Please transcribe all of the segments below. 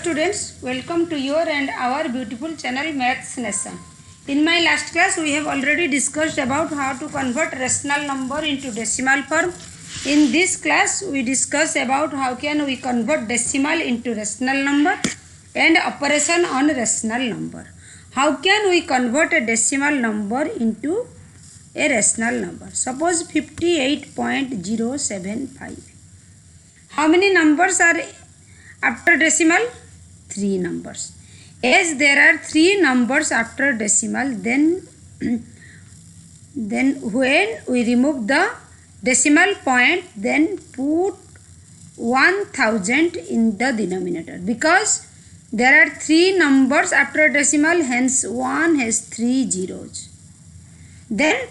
students, welcome to your and our beautiful channel Maths Nation. In my last class, we have already discussed about how to convert rational number into decimal form. In this class, we discuss about how can we convert decimal into rational number and operation on rational number. How can we convert a decimal number into a rational number? Suppose 58.075. How many numbers are after decimal? 3 numbers. As there are 3 numbers after decimal, then when we remove the decimal point, then put 1000 in the denominator, because there are 3 numbers after decimal, hence 1 has 3 zeros. Then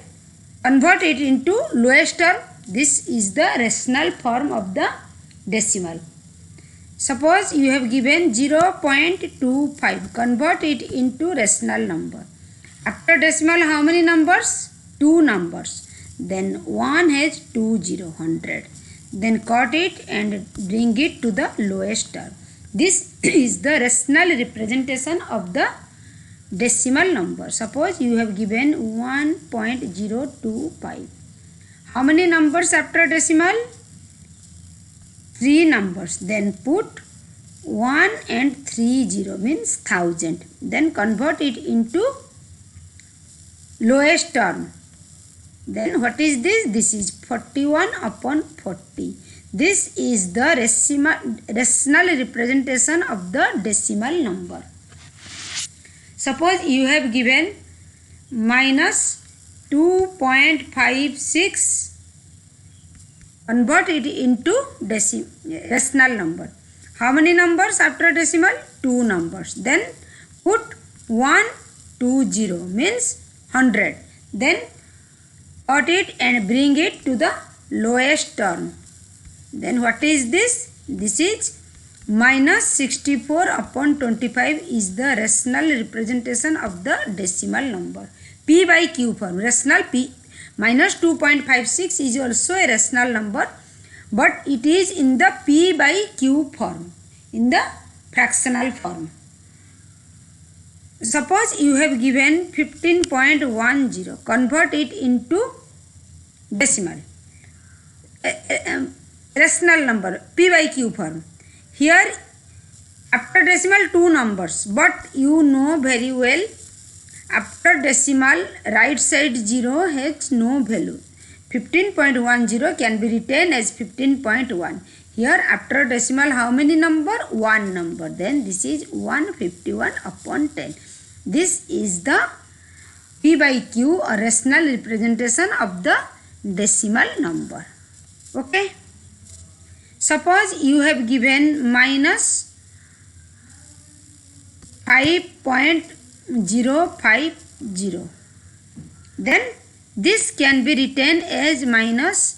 convert it into lowest term. This is the rational form of the decimal. Suppose you have given 0.25. Convert it into rational number. After decimal, how many numbers? 2 numbers. Then 1 has 2 0, 100. Then cut it and bring it to the lowest term. This is the rational representation of the decimal number. Suppose you have given 1.025. How many numbers after decimal? 3 numbers. Then put 1 and 3 0 means 1000. Then convert it into lowest term. Then what is this? This is 41 upon 40. This is the rational representation of the decimal number. Suppose you have given minus 2.56. Convert it into rational number. How many numbers after decimal? 2 numbers. Then put 120 means 100. Then cut it and bring it to the lowest term. Then what is this? This is minus 64 upon 25 is the rational representation of the decimal number. P by Q form. Rational P. Minus 2.56 is also a rational number, but it is in the P by Q form, in the fractional form. Suppose you have given 15.10. Convert it into decimal. Rational number, P by Q form. Here, after decimal 2 numbers, but you know very well, after decimal, right side 0 has no value. 15.10 can be written as 15.1. Here after decimal, how many number? 1 number. Then this is 151 upon 10. This is the P by Q, or rational representation of the decimal number. Okay. Suppose you have given minus 5.050. Then this can be written as minus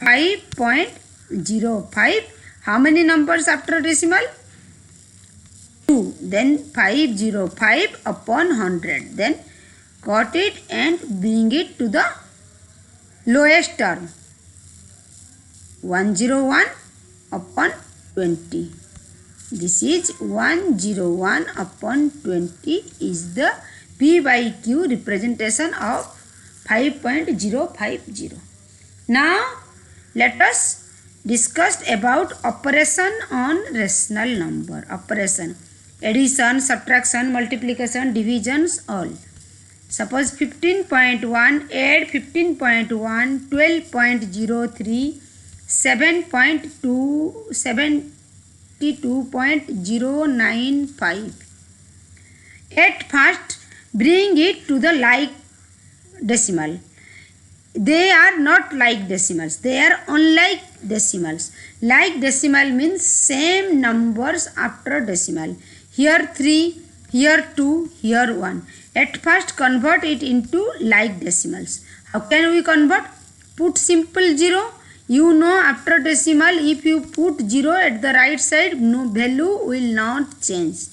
5.05. How many numbers after decimal? 2. Then 505 upon 100. Then cut it and bring it to the lowest term. 101 upon 20. This is 101 upon 20 is the P by Q representation of 5.050. Now let us discuss about operation on rational number. Operation, addition, subtraction, multiplication, divisions, all. Suppose 15.1, add 15.1, 12.03, 72.095. At first, bring it to the like decimal. They are not like decimals. They are unlike decimals. Like decimal means same numbers after decimal. Here 3, here 2, here 1. At first, convert it into like decimals. How can we convert? Put simple 0. You know after decimal, if you put 0 at the right side, no value will not change.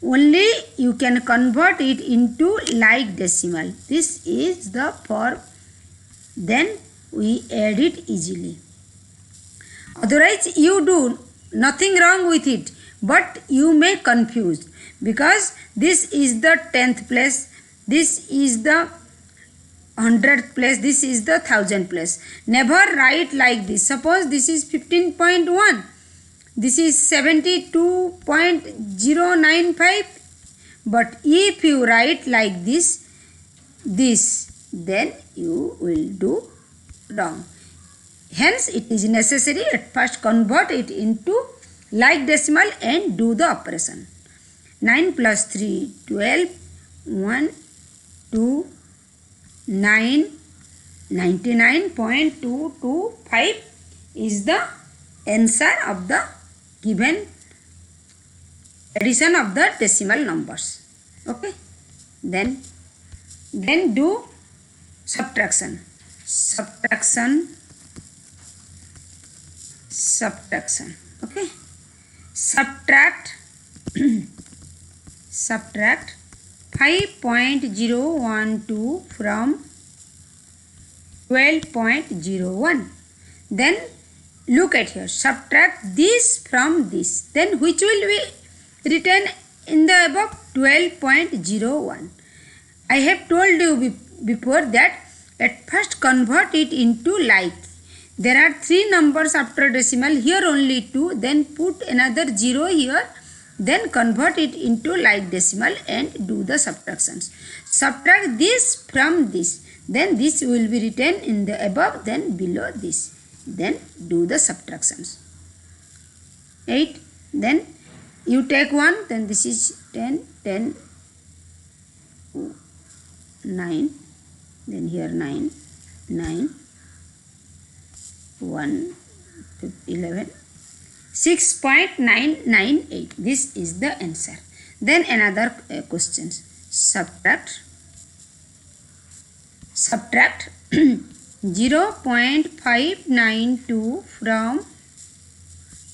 Only you can convert it into like decimal. This is the form. Then we add it easily. Otherwise, you do nothing wrong with it. but you may confuse because this is the 10th place, this is the 100th place, this is the 1000th place. Never write like this. Suppose this is 15.1, this is 72.095, but if you write like this, then you will do wrong. Hence it is necessary at first convert it into like decimal and do the operation. 9 plus 3, 12, 1, 2, 9, 99.225 is the answer of the given addition of the decimal numbers. Okay, then do subtraction. Okay, subtract 5.012 from 12.01. Then look at here, subtract this from this, then which will be written in the above? 12.01. I have told you before that at first convert it into like. There are 3 numbers after decimal, here only 2, then put another 0 here, then convert it into like decimal and do the subtractions. Subtract this from this, then this will be written in the above, then below this, then do the subtractions. 8, then you take 1, then this is 10, 9, then here 9, 1, 11, 6.998. This is the answer. Then another question. Subtract 0.592 from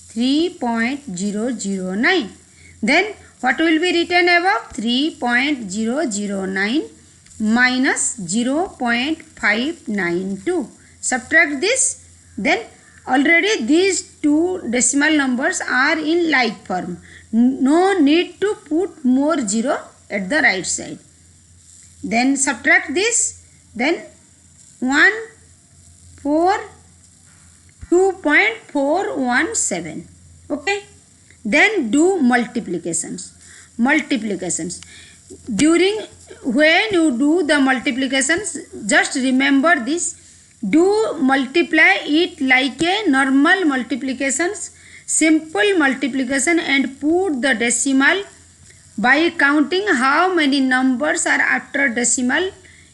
3.009. Then what will be written above? 3.009 minus 0.592. Subtract this. Then already these 2 decimal numbers are in like form. No need to put more 0 at the right side. Then subtract this. Then 2.417. Okay. Then do multiplications. During when you do the multiplications, just remember this. Do multiply it like a normal multiplications, simple multiplication, and put the decimal by counting how many numbers are after decimal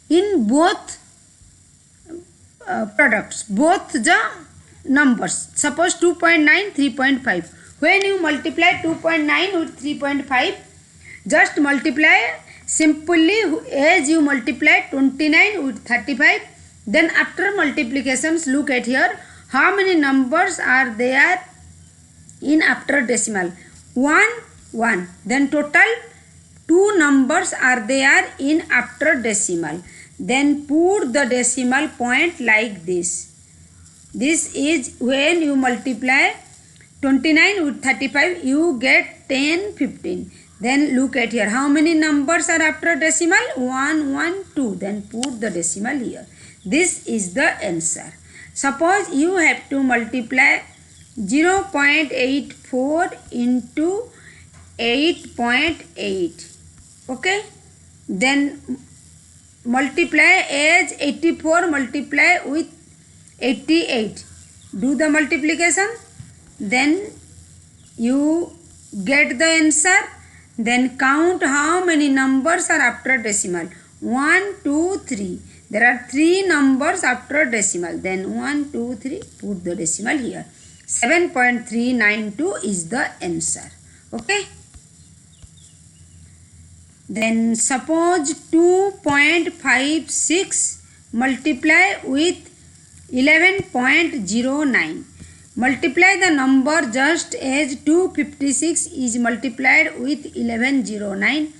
in both products, both the numbers. Suppose 2.9, 3.5. When you multiply 2.9 with 3.5, just multiply simply as you multiply 29 with 35. Then after multiplications, look at here, how many numbers are there in after decimal? 1, 1. Then total 2 numbers are there in after decimal. Then put the decimal point like this. This is when you multiply 29 with 35, you get 10, 15. Then look at here, how many numbers are after decimal? 1, 1, 2. Then put the decimal here. This is the answer. Suppose you have to multiply 0.84 into 8.8. Okay. Then multiply as 84 multiply with 88. Do the multiplication. Then you get the answer. Then count how many numbers are after decimal. 1, 2, 3. There are 3 numbers after decimal. Then 1, 2, 3. Put the decimal here. 7.392 is the answer. Okay. Then suppose 2.56 multiply with 11.09. Multiply the number just as 256 is multiplied with 1109.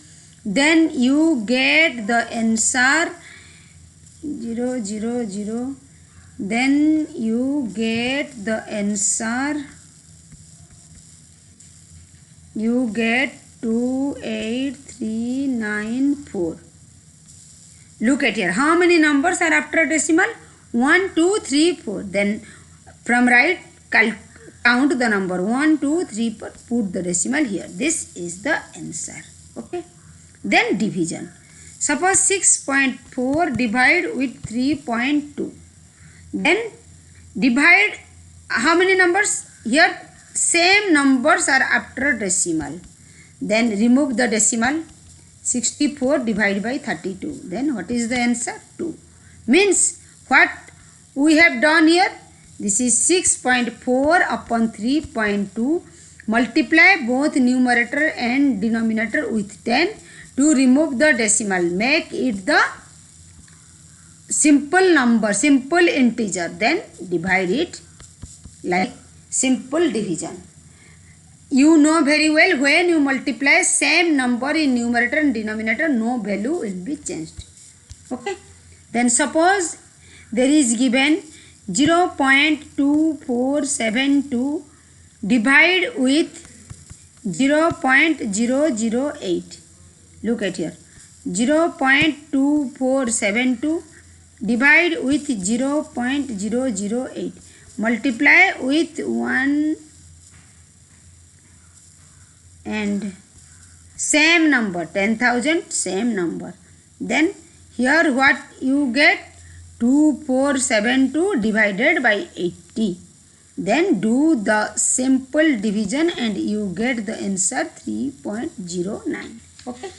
Then you get the answer 0, 0, 0. Then you get the answer you get 28394. Look at here. How many numbers are after decimal? 1, 2, 3, 4. Then from right, count the number 1, 2, 3, 4. Put the decimal here. This is the answer. Okay. Then division. Suppose 6.4 divide with 3.2. Then divide how many numbers? Here same numbers are after decimal. Then remove the decimal. 64 divided by 32. Then what is the answer? 2. Means what we have done here? This is 6.4 upon 3.2. Multiply both numerator and denominator with 10 to remove the decimal. Make it the simple number, simple integer. Then divide it like simple division. You know very well when you multiply same number in numerator and denominator, no value will be changed. Okay. Then suppose there is given 0.2472 divide with 0.008. Look at here. 0.2472 divide with 0.008. Multiply with 1 and same number, 10,000, same number. Then here what you get? 2472 divided by 80. Then do the simple division and you get the answer 3.09. Okay.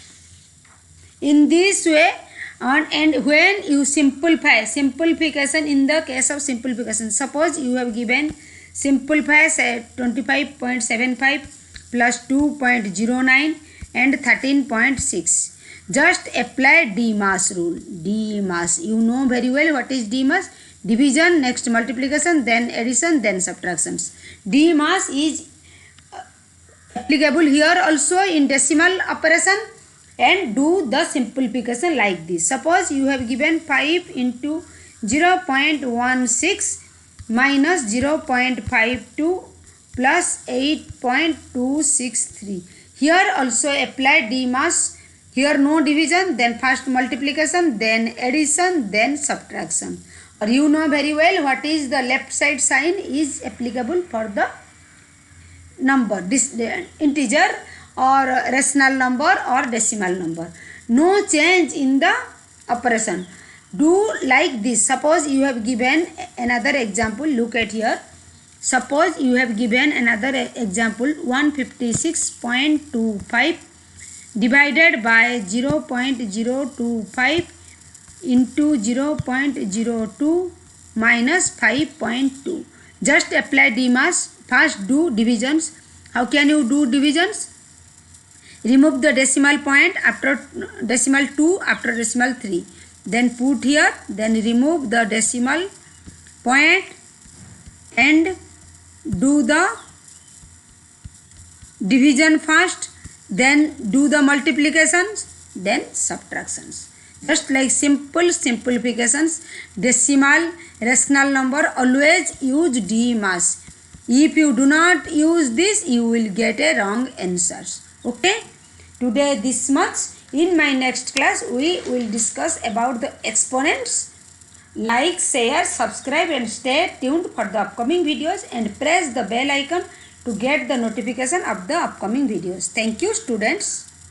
In this way, and when you simplify, simplification in the case of simplification, suppose you have given simplify 25.75 plus 2.09 and 13.6. Just apply DMAS rule. DMAS. You know very well what is DMAS. Division, next multiplication, then addition, then subtractions. DMAS is applicable here also in decimal operation, and do the simplification like this. Suppose you have given 5 into 0.16 minus 0.52 plus 8.263. Here also apply DMAS. Here no division, then first multiplication, then addition, then subtraction. Or you know very well what is the left side sign is applicable for the number, this integer or rational number or decimal number. No change in the operation. Do like this. Suppose you have given another example. Look at here. Suppose you have given another example 156.25 divided by 0.025 into 0.02 minus 5.2. Just apply DMAS. First do divisions. How can you do divisions? Remove the decimal point after decimal 2, after decimal 3. Then put here, then remove the decimal point and do the division first, then do the multiplications, then subtractions. Just like simple simplifications, decimal, rational number, always use DMAS. If you do not use this, you will get a wrong answers. Okay. Today this much. In my next class, we will discuss about the exponents. Like, share, subscribe and stay tuned for the upcoming videos and press the bell icon to get the notification of the upcoming videos. Thank you, students.